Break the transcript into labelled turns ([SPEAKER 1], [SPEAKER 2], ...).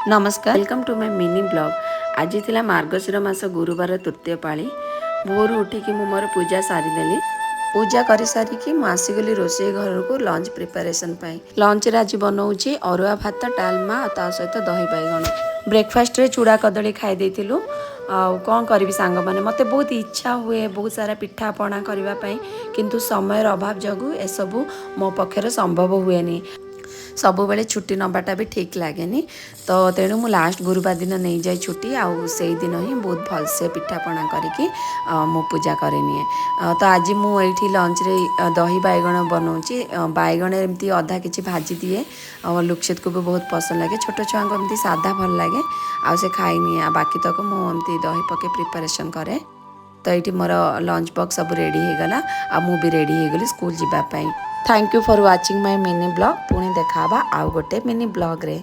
[SPEAKER 1] नमस्कार, welcome to my mini blog. आज थिला मार्गशीर मास गुरुवार तृतीय पाली। भोर उठिकी मु मोर पूजा सारीदेली। पूजा कर सारिकी मु आसीगली रोषेई घर को लंच प्रिपरेशन पाई। लंच रे आज बनाऊची अरुआ भात डालमा ता सहित दही बैगण। ब्रेकफास्ट रे चूड़ा कदली खाई देथिलु। कौन करी सांग मैंने मत बहुत इच्छा हुए बहुत सारा पिठा पଣା करने किंतु समय अभाव जगू ए सबू मो पक्षर संभव हुए नहीं। सब बेले छुट्टी नबाटा भी ठीक लगे तो तेणु मु लास्ट गुरुवार दिन नहीं जाए छुट्टी आउ से दिन ही बहुत भलसे पिठापଣା करके मो पूजा करनी। तो आज मुझे लंच रे दही बैगण बनाऊँगी। बैगण एमती अधा किसी भाजी दिए लुक्षित को भी बहुत पसंद लगे। छोट छुआ को एमती सादा भल लगे आ से खाईनी आ बाकी तक मुझे दही पके प्रिपरेशन करे। तो ये मोर लंच बॉक्स सब रेडी हो गला आ मु भी रेडी हो गली स्कूल जीवाई। Thank you for watching my mini blog. पुणी देखा आउ गोटे मिनी ब्लॉग रे।